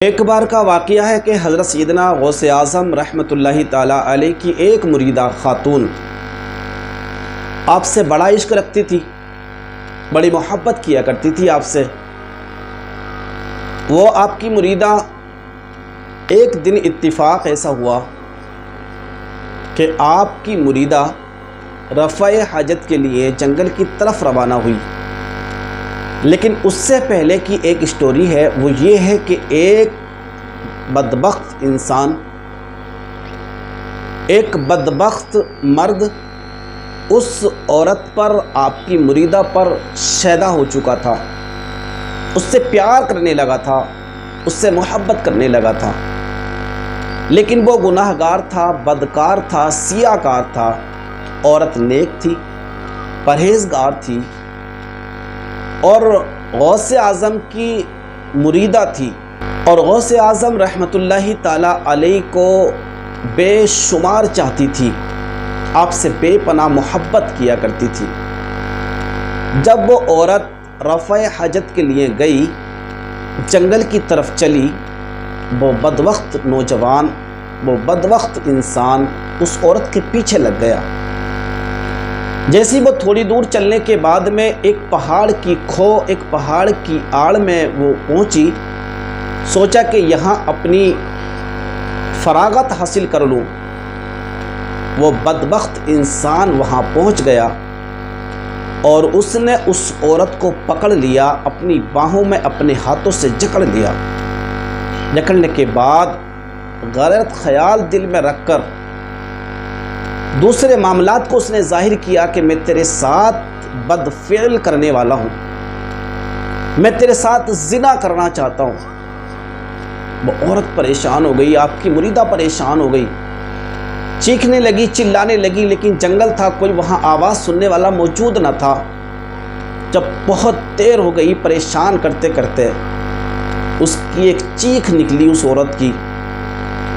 ایک بار کا واقعہ ہے کہ حضرت سیدنا غوث اعظم رحمۃ اللہ تعالی علیہ کی ایک مریدہ خاتون آپ سے بڑا عشق رکھتی تھی، بڑی محبت کیا کرتی تھی آپ سے۔ وہ آپ کی مریدہ ایک دن اتفاق ایسا ہوا کہ آپ کی مریدہ رفع حاجت کے لیے جنگل کی طرف روانہ ہوئی، لیکن اس سے پہلے کی ایک سٹوری ہے، وہ یہ ہے کہ ایک بدبخت انسان، ایک بدبخت مرد اس عورت پر، آپ کی مریدہ پر شیدا ہو چکا تھا، اس سے پیار کرنے لگا تھا، اس سے محبت کرنے لگا تھا، لیکن وہ گناہ گار تھا، بدکار تھا، سیاہ کار تھا۔ عورت نیک تھی، پرہیزگار تھی اور غوث اعظم کی مریدہ تھی، اور غوث اعظم رحمۃ اللہ تعالی علیہ کو بے شمار چاہتی تھی، آپ سے بے پناہ محبت کیا کرتی تھی۔ جب وہ عورت رفع حاجت کے لیے گئی، جنگل کی طرف چلی، وہ بدبخت نوجوان، وہ بدبخت انسان اس عورت کے پیچھے لگ گیا۔ جیسی وہ تھوڑی دور چلنے کے بعد میں ایک پہاڑ کی کھو، ایک پہاڑ کی آڑ میں وہ پہنچی، سوچا کہ یہاں اپنی فراغت حاصل کر لوں۔ وہ بدبخت انسان وہاں پہنچ گیا اور اس نے اس عورت کو پکڑ لیا، اپنی باہوں میں اپنے ہاتھوں سے جکڑ لیا۔ جکڑنے کے بعد غلط خیال دل میں رکھ کر دوسرے معاملات کو اس نے ظاہر کیا کہ میں تیرے ساتھ بدفعل کرنے والا ہوں، میں تیرے ساتھ زنا کرنا چاہتا ہوں۔ وہ عورت پریشان ہو گئی، آپ کی مریدہ پریشان ہو گئی، چیخنے لگی، چلانے لگی، لیکن جنگل تھا، کوئی وہاں آواز سننے والا موجود نہ تھا۔ جب بہت دیر ہو گئی، پریشان کرتے کرتے اس کی ایک چیخ نکلی اس عورت کی،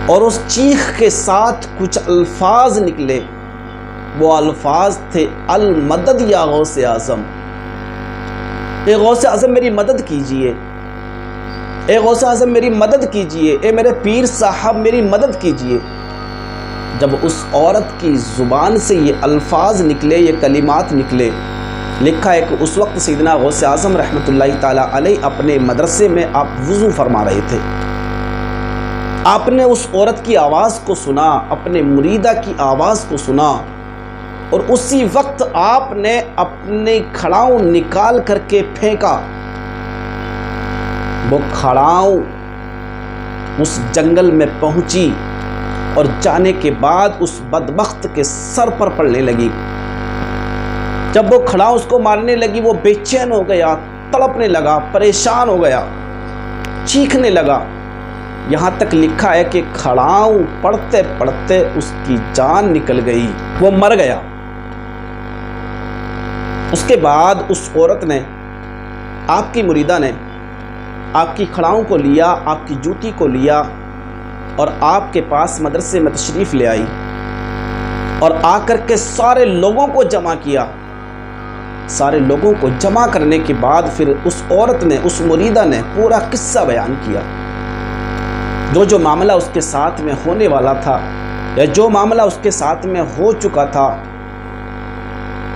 اور اس چیخ کے ساتھ کچھ الفاظ نکلے۔ وہ الفاظ تھے، المدد یا غوث اعظم، اے غوث اعظم میری مدد کیجئے، اے غوث اعظم میری مدد کیجئے، اے میرے پیر صاحب میری مدد کیجئے۔ جب اس عورت کی زبان سے یہ الفاظ نکلے، یہ کلمات نکلے، لکھا ہے کہ اس وقت سیدنا غوث اعظم رحمۃ اللہ تعالی علیہ اپنے مدرسے میں آپ وضو فرما رہے تھے۔ آپ نے اس عورت کی آواز کو سنا، اپنے مریدہ کی آواز کو سنا، اور اسی وقت آپ نے اپنے کھڑاؤں نکال کر کے پھینکا۔ وہ کھڑاؤں اس جنگل میں پہنچی اور جانے کے بعد اس بدبخت کے سر پر پڑنے لگی۔ جب وہ کھڑاؤں اس کو مارنے لگی، وہ بے چین ہو گیا، تڑپنے لگا، پریشان ہو گیا، چیخنے لگا، یہاں تک لکھا ہے کہ کھڑاؤں پڑتے پڑتے اس کی جان نکل گئی، وہ مر گیا۔ اس کے بعد اس عورت نے، آپ کی مریدہ نے، آپ کی کھڑاؤں کو لیا، آپ کی جوتی کو لیا اور آپ کے پاس مدرسے میں تشریف لے آئی، اور آ کر کے سارے لوگوں کو جمع کیا۔ سارے لوگوں کو جمع کرنے کے بعد پھر اس عورت نے، اس مریدہ نے پورا قصہ بیان کیا، جو معاملہ اس کے ساتھ میں ہونے والا تھا یا جو معاملہ اس کے ساتھ میں ہو چکا تھا،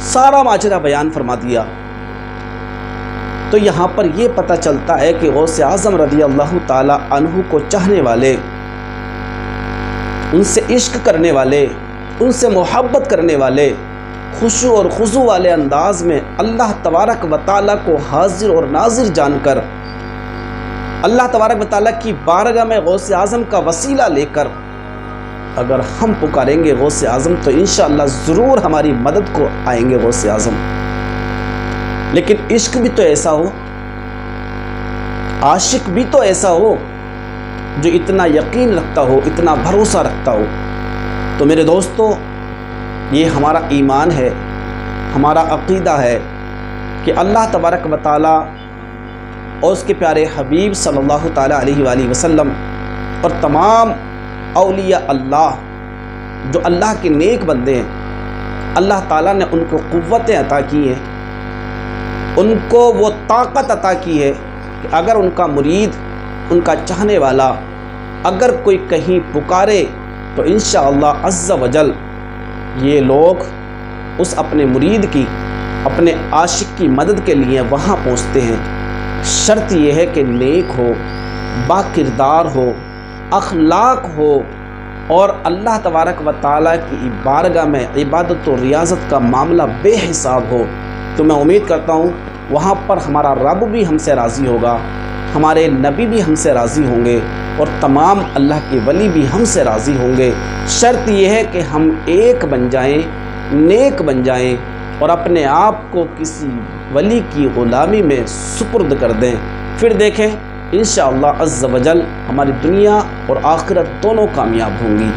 سارا ماجرا بیان فرما دیا۔ تو یہاں پر یہ پتہ چلتا ہے کہ غوث اعظم رضی اللہ تعالی عنہ کو چاہنے والے، ان سے عشق کرنے والے، ان سے محبت کرنے والے، خشوع اور خضوع والے انداز میں اللہ تبارک و تعالیٰ کو حاضر اور ناظر جان کر، اللہ تبارک و تعالیٰ کی بارگاہ میں غوث اعظم کا وسیلہ لے کر اگر ہم پکاریں گے غوث اعظم، تو انشاءاللہ ضرور ہماری مدد کو آئیں گے غوث اعظم۔ لیکن عشق بھی تو ایسا ہو، عاشق بھی تو ایسا ہو جو اتنا یقین رکھتا ہو، اتنا بھروسہ رکھتا ہو۔ تو میرے دوستو، یہ ہمارا ایمان ہے، ہمارا عقیدہ ہے کہ اللہ تبارک و تعالیٰ اور اس کے پیارے حبیب صلی اللہ تعالیٰ علیہ وآلہ وسلم اور تمام اولیاء اللہ جو اللہ کے نیک بندے ہیں، اللہ تعالیٰ نے ان کو قوتیں عطا کی ہیں، ان کو وہ طاقت عطا کی ہے کہ اگر ان کا مرید ان کا چاہنے والا اگر کوئی کہیں پکارے تو انشاءاللہ عز و جل یہ لوگ اس اپنے مرید کی، اپنے عاشق کی مدد کے لیے وہاں پہنچتے ہیں۔ شرط یہ ہے کہ نیک ہو، با کردار ہو، اخلاق ہو اور اللہ تبارک و تعالیٰ کی بارگاہ میں عبادت و ریاضت کا معاملہ بے حساب ہو۔ تو میں امید کرتا ہوں وہاں پر ہمارا رب بھی ہم سے راضی ہوگا، ہمارے نبی بھی ہم سے راضی ہوں گے اور تمام اللہ کے ولی بھی ہم سے راضی ہوں گے۔ شرط یہ ہے کہ ہم ایک بن جائیں، نیک بن جائیں اور اپنے آپ کو کسی ولی کی غلامی میں سپرد کر دیں۔ پھر دیکھیں انشاءاللہ عز و جل ہماری دنیا اور آخرت دونوں کامیاب ہوں گی۔